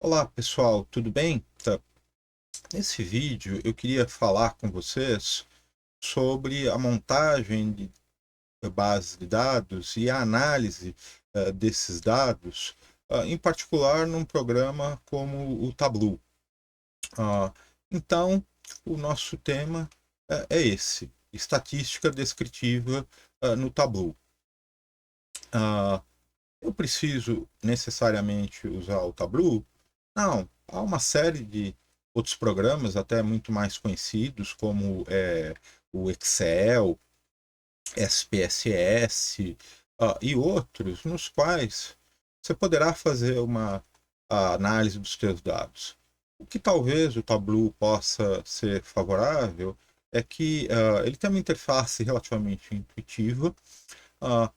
Olá pessoal, tudo bem? Nesse vídeo eu queria falar com vocês sobre a montagem de bases de dados e a análise desses dados, em particular num programa como o Tableau. Ah, então, o nosso tema é esse: estatística descritiva no Tableau. Ah, eu preciso necessariamente usar o Tableau? Não, há uma série de outros programas, até muito mais conhecidos, como o Excel, SPSS, e outros, nos quais você poderá fazer uma análise dos seus dados. O que talvez o Tableau possa ser favorável é que ele tem uma interface relativamente intuitiva. ah,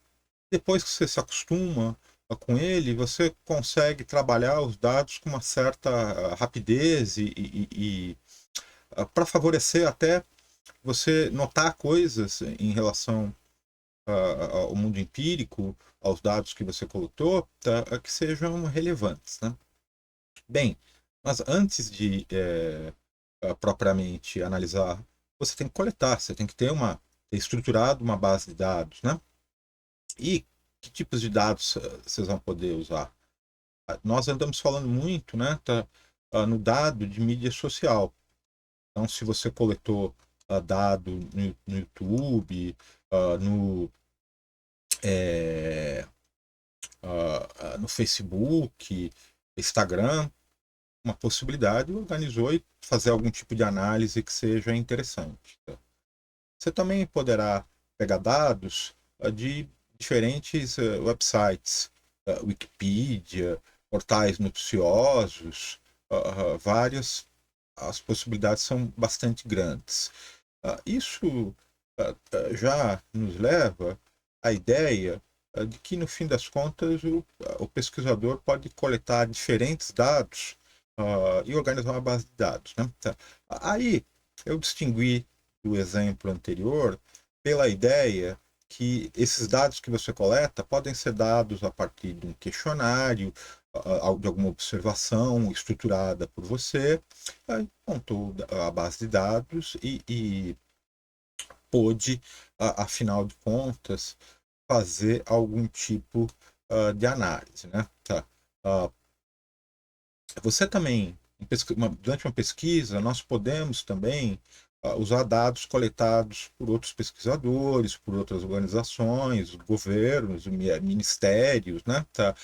Depois que você se acostuma com ele, você consegue trabalhar os dados com uma certa rapidez para favorecer até você notar coisas em relação ao mundo empírico, aos dados que você coletou, que sejam relevantes, né? Bem, mas antes de propriamente analisar, você tem que coletar, você tem que ter estruturado uma base de dados, né? E que tipos de dados vocês vão poder usar? Nós andamos falando muito, né, no dado de mídia social. Então, se você coletou dado no YouTube, no, é, no Facebook, Instagram, uma possibilidade, organizou e fazer algum tipo de análise que seja interessante. Tá? Você também poderá pegar dados de diferentes websites, Wikipedia, portais noticiosos, várias, as possibilidades são bastante grandes. Isso já nos leva à ideia de que, no fim das contas, o pesquisador pode coletar diferentes dados e organizar uma base de dados. Né? Tá. Aí eu distingui do exemplo anterior pela ideia que esses dados que você coleta podem ser dados a partir de um questionário, de alguma observação estruturada por você, montou a base de dados e pôde, afinal de contas, fazer algum tipo de análise. Né? Tá. Uh, Você também, durante uma pesquisa, nós podemos também usar dados coletados por outros pesquisadores, por outras organizações, governos, ministérios, né? Tá?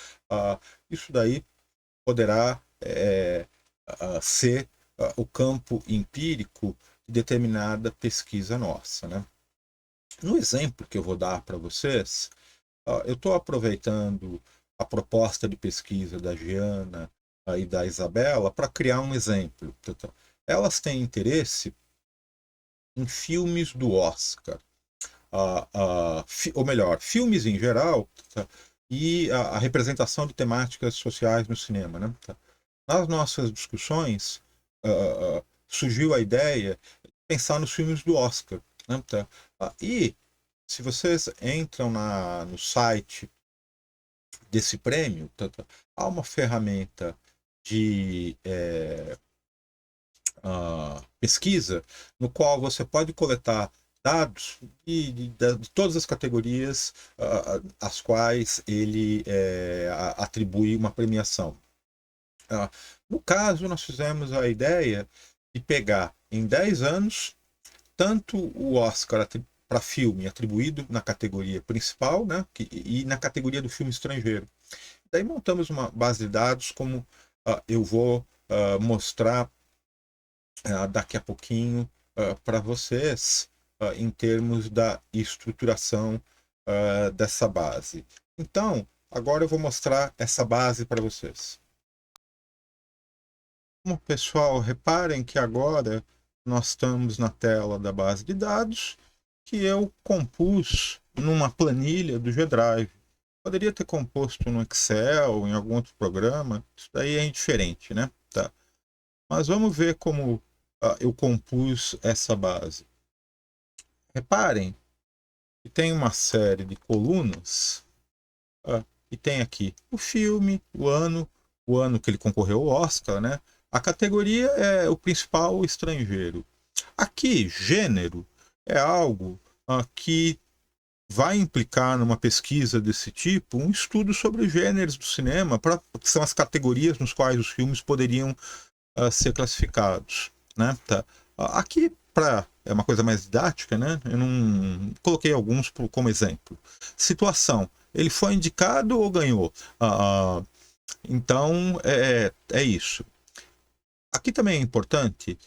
Isso daí poderá ser o campo empírico de determinada pesquisa nossa, né? No exemplo que eu vou dar para vocês, eu estou aproveitando a proposta de pesquisa da Giana e da Isabela para criar um exemplo. Elas têm interesse em filmes do Oscar, ou melhor, filmes em geral, e a representação de temáticas sociais no cinema. Né? Nas nossas discussões, surgiu a ideia de pensar nos filmes do Oscar. Né? E se vocês entram no site desse prêmio, há uma ferramenta de pesquisa no qual você pode coletar dados de todas as categorias às quais ele atribui uma premiação. No caso, nós fizemos a ideia de pegar em 10 anos tanto o Oscar para filme atribuído na categoria principal, né, e na categoria do filme estrangeiro. Daí montamos uma base de dados como eu vou mostrar daqui a pouquinho para vocês em termos da estruturação dessa base. Então, agora eu vou mostrar essa base para vocês. Bom, pessoal, reparem que agora nós estamos na tela da base de dados que eu compus numa planilha do G-Drive. Poderia ter composto no Excel, em algum outro programa, isso daí é indiferente, né? Tá. Mas vamos ver como eu compus essa base. Reparem que tem uma série de colunas e tem aqui o filme, o ano, o ano que ele concorreu ao Oscar, né? A categoria é o principal estrangeiro. Aqui, gênero é algo que vai implicar numa pesquisa desse tipo um estudo sobre gêneros do cinema, que são as categorias nos quais os filmes poderiam ser classificados, né? Tá. Aqui é uma coisa mais didática, né? Eu não coloquei alguns como exemplo. Situação: ele foi indicado ou ganhou? Então é isso. Aqui também é importante.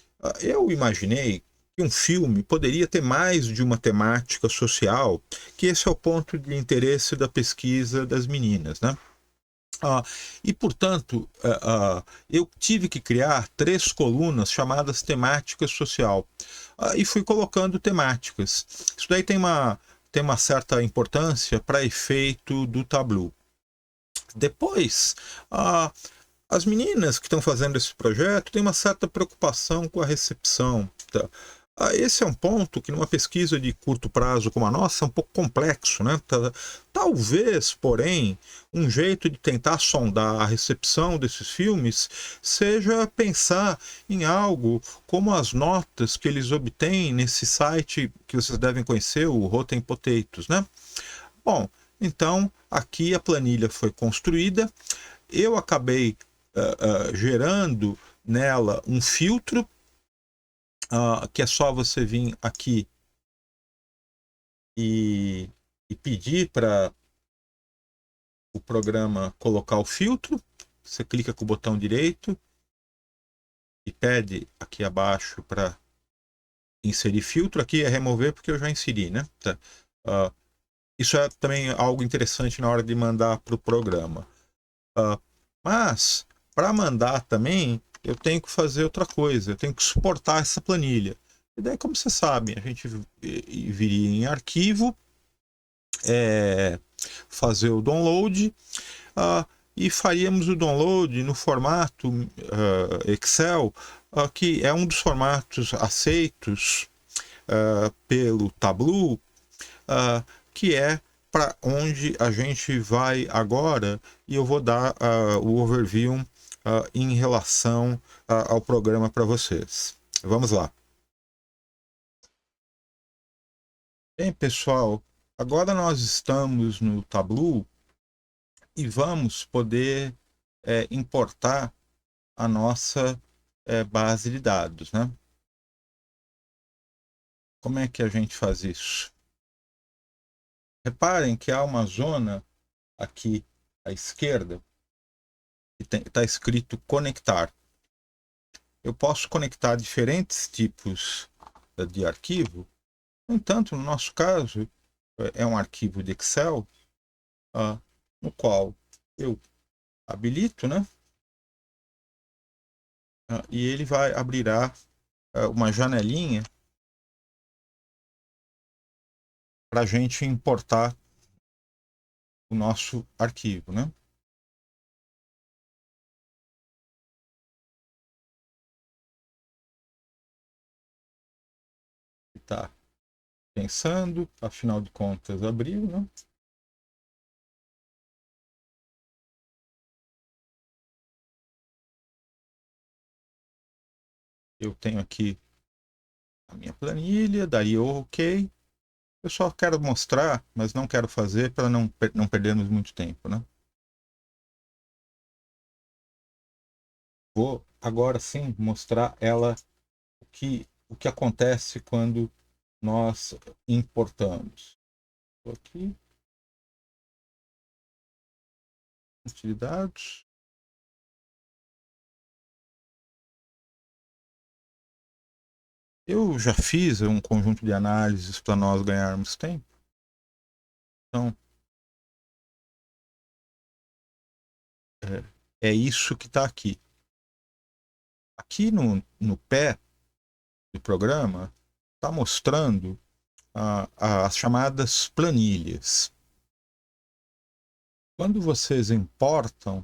Eu imaginei que um filme poderia ter mais de uma temática social, que esse é o ponto de interesse da pesquisa das meninas, né? E, portanto, eu tive que criar 3 colunas chamadas temáticas social. E fui colocando temáticas. Isso daí tem uma certa importância para efeito do Tableau. Depois, as meninas que estão fazendo esse projeto têm uma certa preocupação com a recepção. Tá? Esse é um ponto que, numa pesquisa de curto prazo como a nossa, é um pouco complexo. Né? Talvez, porém, um jeito de tentar sondar a recepção desses filmes seja pensar em algo como as notas que eles obtêm nesse site que vocês devem conhecer, o Rotten Potatoes. Né? Bom, então aqui a planilha foi construída. Eu acabei gerando nela um filtro, que é só você vir aqui e pedir para o programa colocar o filtro. Você clica com o botão direito e pede aqui abaixo para inserir filtro. Aqui é remover porque eu já inseri, né? Tá. Isso é também algo interessante na hora de mandar para o programa. Mas, para mandar também, eu tenho que fazer outra coisa, eu tenho que suportar essa planilha. E daí, como vocês sabem, a gente viria em arquivo, fazer o download, e faríamos o download no formato Excel, que é um dos formatos aceitos pelo Tableau, que é para onde a gente vai agora, e eu vou dar o overview em relação ao programa para vocês. Vamos lá. Bem, pessoal, agora nós estamos no Tableau e vamos poder importar a nossa base de dados, né? Como é que a gente faz isso? Reparem que há uma zona aqui à esquerda que está escrito conectar. Eu posso conectar diferentes tipos de arquivo. No entanto, no nosso caso, é um arquivo de Excel, no qual eu habilito, né? E ele vai abrir uma janelinha para a gente importar o nosso arquivo, né? Está pensando, afinal de contas, abriu, né? Eu tenho aqui a minha planilha, daria OK. Eu só quero mostrar, mas não quero fazer para não perdermos muito tempo, né? Vou agora sim mostrar o que acontece quando nós importamos. Estou aqui, utilidades. Eu já fiz um conjunto de análises para nós ganharmos tempo. Então, é isso que está aqui. Aqui no pé do programa, está mostrando as chamadas planilhas. Quando vocês importam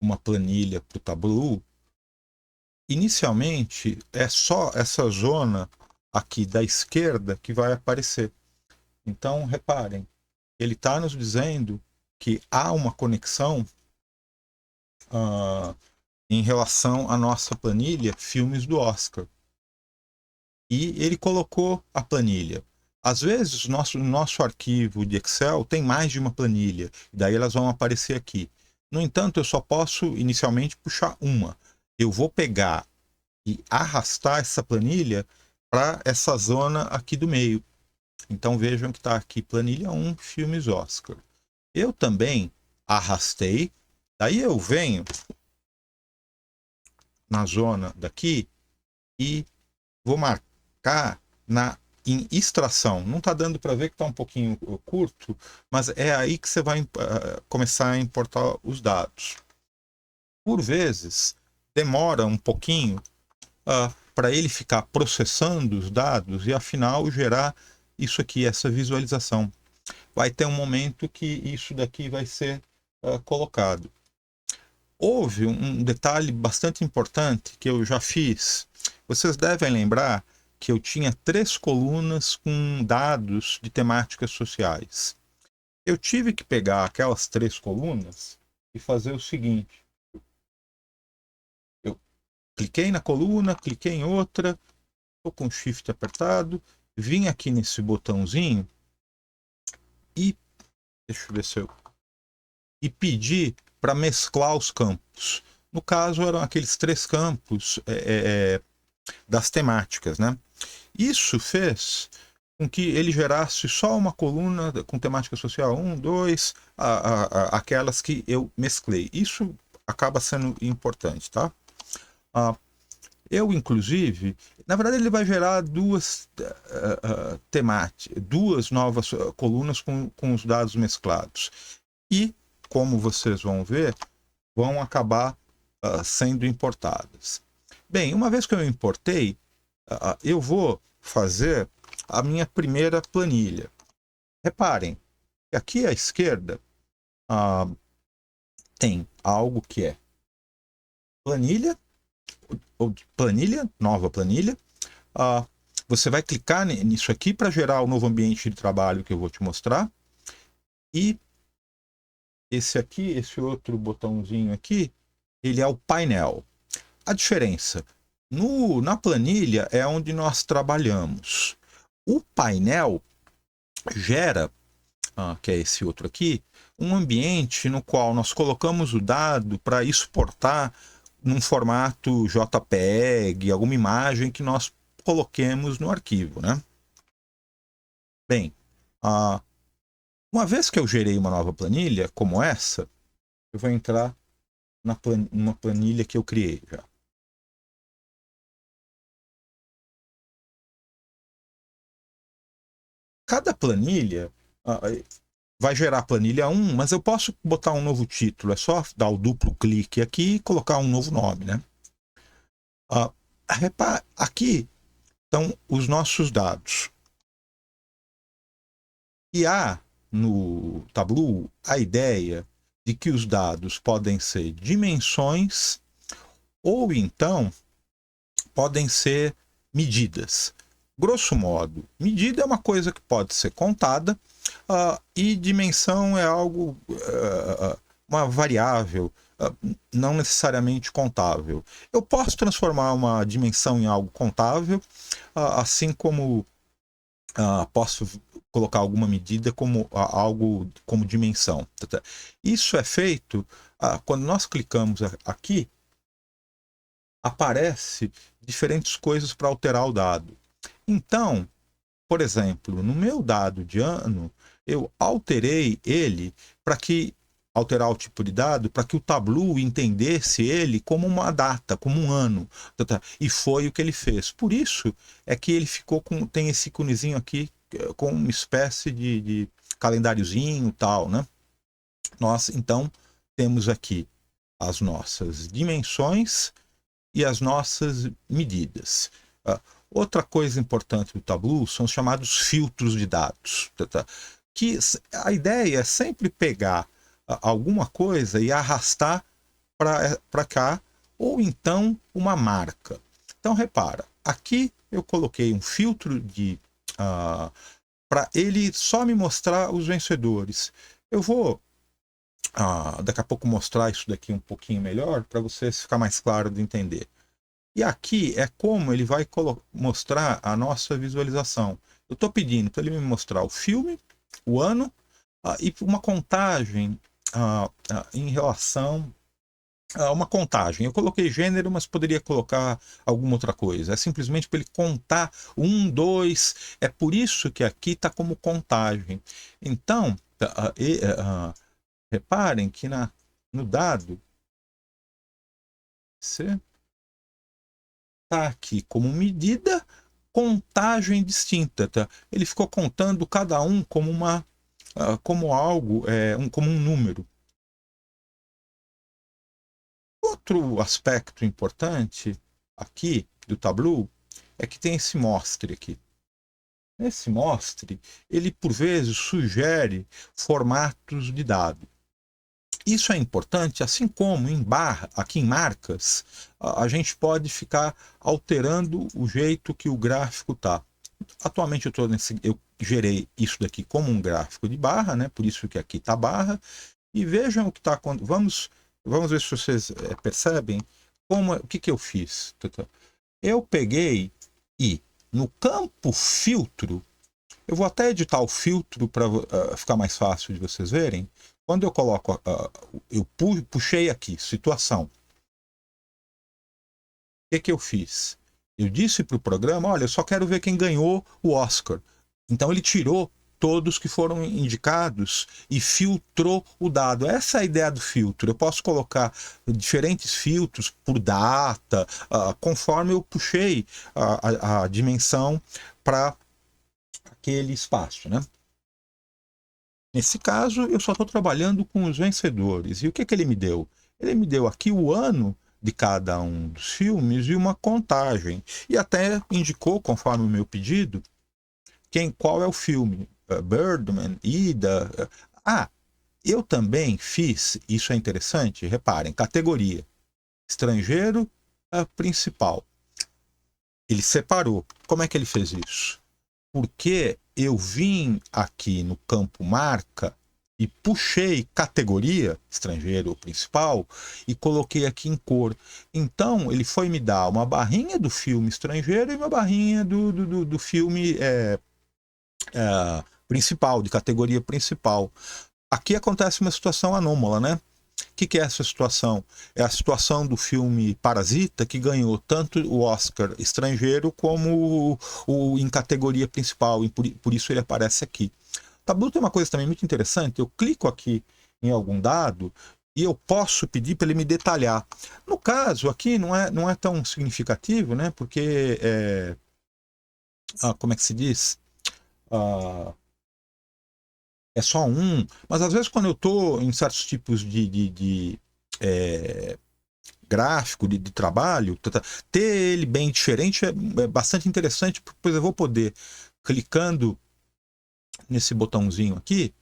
uma planilha para o Tableau, inicialmente é só essa zona aqui da esquerda que vai aparecer. Então, reparem, ele está nos dizendo que há uma conexão em relação à nossa planilha filmes do Oscar. E ele colocou a planilha. Às vezes, nosso arquivo de Excel tem mais de uma planilha, daí elas vão aparecer aqui. No entanto, eu só posso inicialmente puxar uma. Eu vou pegar e arrastar essa planilha para essa zona aqui do meio. Então vejam que está aqui planilha 1, filmes Oscar. Eu também arrastei, daí eu venho na zona daqui e vou marcar em extração. Não está dando para ver que está um pouquinho curto, mas é aí que você vai começar a importar os dados. Por vezes, demora um pouquinho para ele ficar processando os dados e, afinal, gerar isso aqui, essa visualização. Vai ter um momento que isso daqui vai ser colocado. Houve um detalhe bastante importante que eu já fiz. Vocês devem lembrar que eu tinha 3 colunas com dados de temáticas sociais. Eu tive que pegar aquelas 3 colunas e fazer o seguinte. Eu cliquei na coluna, cliquei em outra, estou com o Shift apertado, vim aqui nesse botãozinho e deixa eu ver se eu... e pedi para mesclar os campos. No caso, eram aqueles 3 campos das temáticas, né? Isso fez com que ele gerasse só uma coluna com temática social 1, 2, aquelas que eu mesclei. Isso acaba sendo importante, tá? Eu, inclusive, na verdade ele vai gerar duas temáticas, 2 novas colunas com os dados mesclados. E, como vocês vão ver, vão acabar sendo importadas. Bem, uma vez que eu importei, eu vou fazer a minha primeira planilha. Reparem, aqui à esquerda tem algo que é planilha, nova planilha. Você vai clicar nisso aqui para gerar o novo ambiente de trabalho que eu vou te mostrar. E esse outro botãozinho aqui, ele é o painel. A diferença, na planilha é onde nós trabalhamos. O painel gera, que é esse outro aqui, um ambiente no qual nós colocamos o dado para exportar num formato JPEG, alguma imagem que nós coloquemos no arquivo, né? Bem, uma vez que eu gerei uma nova planilha, como essa, eu vou entrar numa planilha que eu criei já. Cada planilha vai gerar a planilha 1, mas eu posso botar um novo título. É só dar o duplo clique aqui e colocar um novo nome, né? Aqui estão os nossos dados. E há no Tableau a ideia de que os dados podem ser dimensões ou então podem ser medidas. Grosso modo, medida é uma coisa que pode ser contada e dimensão é algo, uma variável, não necessariamente contável. Eu posso transformar uma dimensão em algo contável, assim como posso colocar alguma medida como algo como dimensão. Isso é feito quando nós clicamos aqui, aparece diferentes coisas para alterar o dado. Então, por exemplo, no meu dado de ano, eu alterei ele para que alterar o tipo de dado para que o Tableau entendesse ele como uma data, como um ano. E foi o que ele fez. Por isso é que ele ficou tem esse íconezinho aqui com uma espécie de calendáriozinho e tal, né? Nós, então, temos aqui as nossas dimensões e as nossas medidas. Outra coisa importante do Tableau são os chamados filtros de dados. Que a ideia é sempre pegar alguma coisa e arrastar para cá, ou então uma marca. Então, repara, aqui eu coloquei um filtro para ele só me mostrar os vencedores. Eu vou daqui a pouco mostrar isso daqui um pouquinho melhor, para vocês ficar mais claro de entender. E aqui é como ele vai mostrar a nossa visualização. Eu estou pedindo para ele me mostrar o filme, o ano, e uma contagem em relação a uma contagem. Eu coloquei gênero, mas poderia colocar alguma outra coisa. É simplesmente para ele contar 1, 2. É por isso que aqui está como contagem. Então, reparem que no dado, você está aqui como medida, contagem distinta. Tá? Ele ficou contando cada um como como algo, como um número. Outro aspecto importante aqui do Tableau é que tem esse mostre aqui. Esse mostre, ele por vezes sugere formatos de dado. Isso é importante, assim como em barra, aqui em marcas, a gente pode ficar alterando o jeito que o gráfico está. Atualmente eu gerei isso daqui como um gráfico de barra, né? Por isso que aqui está barra. E vejam o que está acontecendo. Vamos ver se vocês percebem o que eu fiz. Eu peguei e no campo filtro, eu vou até editar o filtro para ficar mais fácil de vocês verem. Quando eu coloco, eu puxei aqui, situação. O que eu fiz? Eu disse para o programa, olha, eu só quero ver quem ganhou o Oscar. Então ele tirou todos que foram indicados e filtrou o dado. Essa é a ideia do filtro. Eu posso colocar diferentes filtros por data, conforme eu puxei a dimensão para aquele espaço, né? Nesse caso, eu só estou trabalhando com os vencedores. E o que ele me deu? Ele me deu aqui o ano de cada um dos filmes e uma contagem. E até indicou, conforme o meu pedido, qual é o filme. Birdman, Ida. Eu também fiz, isso é interessante, reparem, categoria. Estrangeiro principal. Ele separou. Como é que ele fez isso? Porque eu vim aqui no campo marca e puxei categoria, estrangeiro ou principal, e coloquei aqui em cor. Então, ele foi me dar uma barrinha do filme estrangeiro e uma barrinha do filme principal, de categoria principal. Aqui acontece uma situação anômala, né? O que é essa situação? É a situação do filme Parasita, que ganhou tanto o Oscar estrangeiro como em categoria principal, e por isso ele aparece aqui. O Tableau tem uma coisa também muito interessante, eu clico aqui em algum dado e eu posso pedir para ele me detalhar. No caso aqui não é tão significativo, né? Porque, como é que se diz? É só um, mas às vezes quando eu estou em certos tipos de gráfico, de trabalho, ter ele bem diferente é bastante interessante, pois eu vou poder, clicando nesse botãozinho aqui,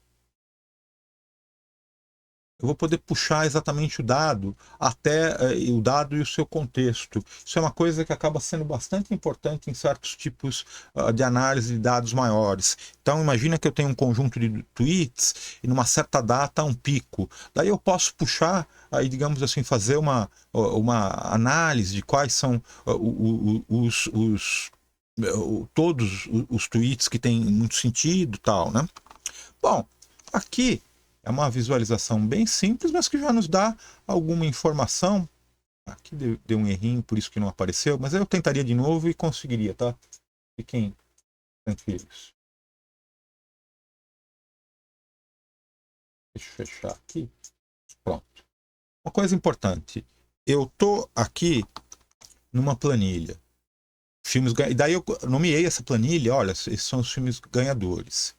eu vou poder puxar exatamente o dado, até o dado e o seu contexto. Isso é uma coisa que acaba sendo bastante importante em certos tipos de análise de dados maiores. Então, imagina que eu tenho um conjunto de tweets e numa certa data um pico. Daí eu posso puxar, aí, digamos assim, fazer uma análise de quais são todos os tweets que têm muito sentido, tal, né? Bom, aqui é uma visualização bem simples, mas que já nos dá alguma informação. Aqui deu um errinho, por isso que não apareceu, mas eu tentaria de novo e conseguiria, tá? Fiquem tranquilos. Deixa eu fechar aqui. Pronto. Uma coisa importante. Eu tô aqui numa planilha. E daí eu nomeei essa planilha, olha, esses são os filmes ganhadores.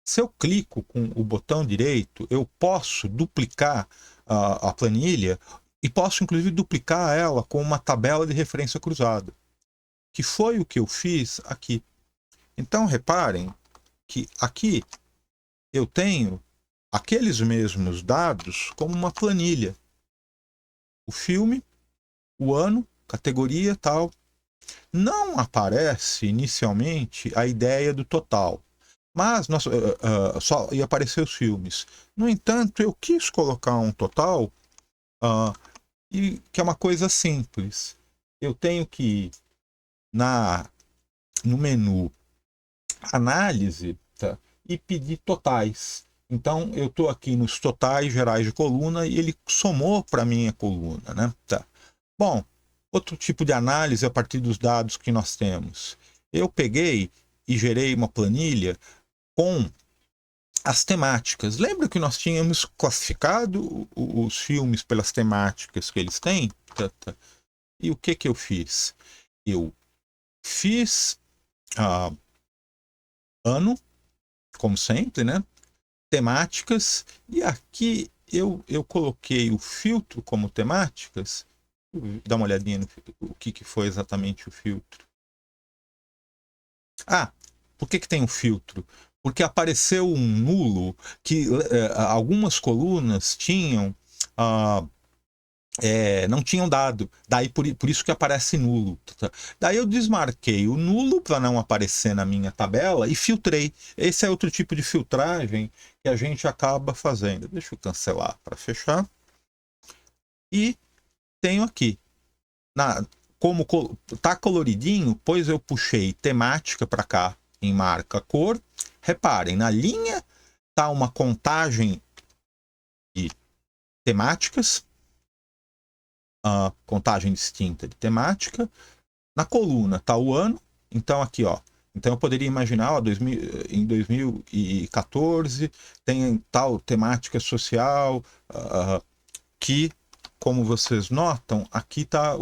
Se eu clico com o botão direito, eu posso duplicar a planilha e posso inclusive duplicar ela com uma tabela de referência cruzada, que foi o que eu fiz aqui. Então reparem que aqui eu tenho aqueles mesmos dados como uma planilha. O filme, o ano, categoria, tal. Não aparece inicialmente a ideia do total. Mas só ia aparecer os filmes. No entanto, eu quis colocar um total, e que é uma coisa simples. Eu tenho que ir no menu análise, tá? E pedir totais. Então eu estou aqui nos totais gerais de coluna e ele somou para minha coluna, né? Tá. Bom, outro tipo de análise a partir dos dados que nós temos. Eu peguei e gerei uma planilha com as temáticas. Lembra que nós tínhamos classificado os filmes pelas temáticas que eles têm? Tá, tá. E o que eu fiz? Eu fiz ano, como sempre, né? Temáticas, e aqui eu coloquei o filtro como temáticas. Dá uma olhadinha no o que foi exatamente o filtro. Ah, por que tem um filtro? Porque apareceu um nulo que algumas colunas tinham. Não tinham dado. Daí por isso que aparece nulo. Daí eu desmarquei o nulo para não aparecer na minha tabela e filtrei. Esse é outro tipo de filtragem que a gente acaba fazendo. Deixa eu cancelar para fechar. E tenho aqui. Como tá coloridinho, pois eu puxei temática para cá em marca cor. Reparem, na linha tá uma contagem de temáticas, contagem distinta de temática. Na coluna está o ano, então aqui, ó. Então eu poderia imaginar, ó, em 2014 tem tal temática social, que, como vocês notam, aqui está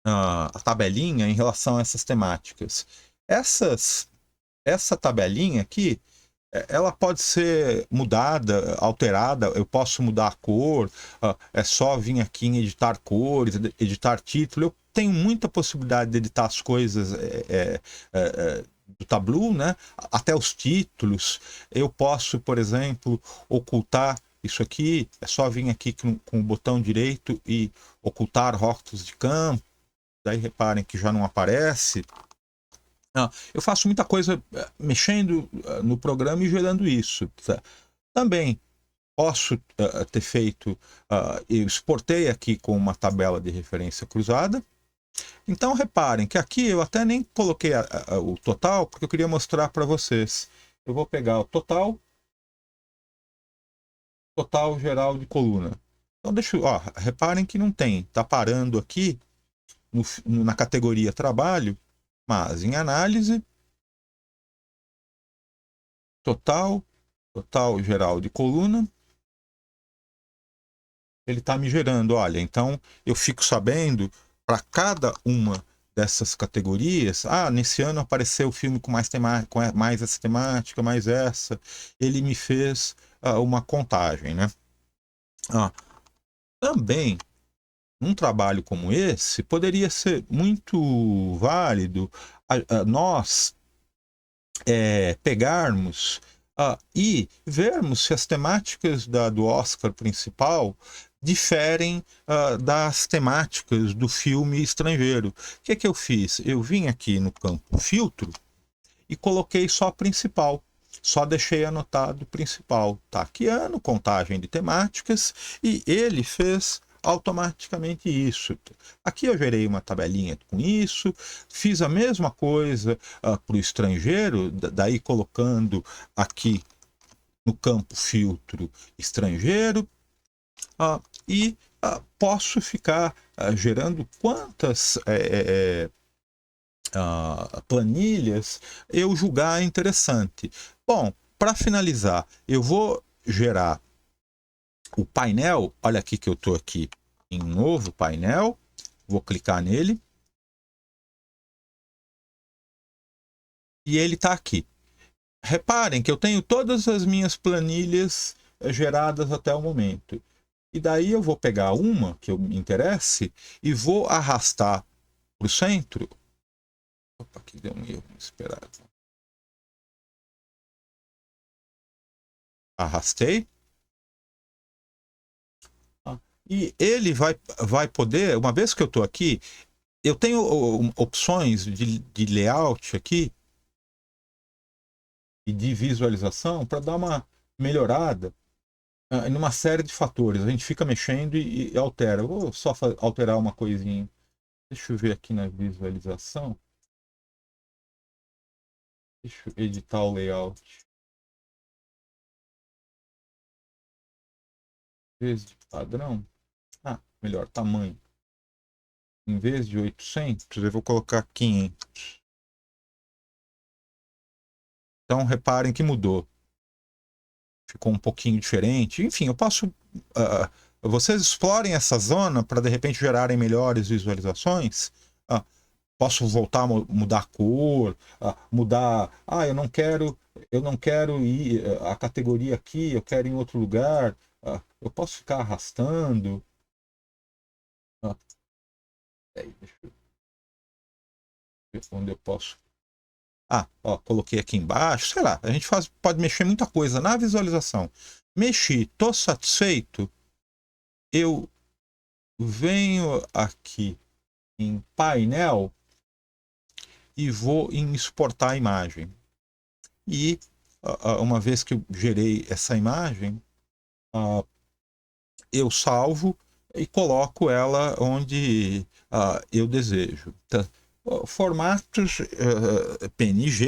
a tabelinha em relação a essas temáticas. Essa tabelinha aqui, ela pode ser mudada, alterada, eu posso mudar a cor, é só vir aqui em editar cores, editar título, eu tenho muita possibilidade de editar as coisas do Tableau, né? Até os títulos, eu posso, por exemplo, ocultar isso aqui, é só vir aqui com o botão direito e ocultar rótulos de campo, daí reparem que já não aparece. Eu faço muita coisa mexendo no programa e gerando isso. Tá? Também posso ter feito, eu exportei aqui com uma tabela de referência cruzada. Então reparem que aqui eu até nem coloquei o total, porque eu queria mostrar para vocês. Eu vou pegar o total geral de coluna. Então reparem que não tem, está parando aqui na categoria trabalho, mas em análise, total geral de coluna, ele está me gerando, olha, então eu fico sabendo para cada uma dessas categorias, nesse ano apareceu o filme com mais temática, com mais essa temática, mais essa, ele me fez uma contagem, né? Também, um trabalho como esse, poderia ser muito válido nós pegarmos e vermos se as temáticas do Oscar principal diferem das temáticas do filme estrangeiro. O que eu fiz? Eu vim aqui no campo filtro e coloquei só principal. Só deixei anotado principal. Tá aqui ano, contagem de temáticas, e ele fez automaticamente isso. Aqui eu gerei uma tabelinha com isso, fiz a mesma coisa para o estrangeiro, daí colocando aqui no campo filtro estrangeiro, e posso ficar gerando quantas planilhas eu julgar interessante. Bom, para finalizar, eu vou gerar o painel. Olha aqui que eu estou aqui em novo painel, vou clicar nele e ele está aqui. Reparem que eu tenho todas as minhas planilhas geradas até o momento. E daí eu vou pegar uma que eu me interesse e vou arrastar para o centro. Opa, aqui deu um erro, esperar. Arrastei. E ele vai poder, uma vez que eu estou aqui, eu tenho opções de layout aqui. e de visualização para dar uma melhorada em uma série de fatores. A gente fica mexendo e altera. Eu vou só alterar uma coisinha. Deixa eu ver aqui na visualização. Deixa eu editar o layout. Em vez de padrão. Melhor, tamanho. Em vez de 800, eu vou colocar 500. Então, reparem que mudou. Ficou um pouquinho diferente. Enfim, eu posso... vocês explorem essa zona para, de repente, gerarem melhores visualizações. Posso voltar a mudar a cor, mudar... eu não quero ir a categoria aqui, eu quero ir em outro lugar. Eu posso ficar arrastando. Deixa eu ver onde eu posso... coloquei aqui embaixo, sei lá, a gente pode mexer muita coisa na visualização. Mexi, tô satisfeito, eu venho aqui em painel e vou em exportar a imagem. E uma vez que eu gerei essa imagem, eu salvo e coloco ela onde eu desejo. Formatos PNG,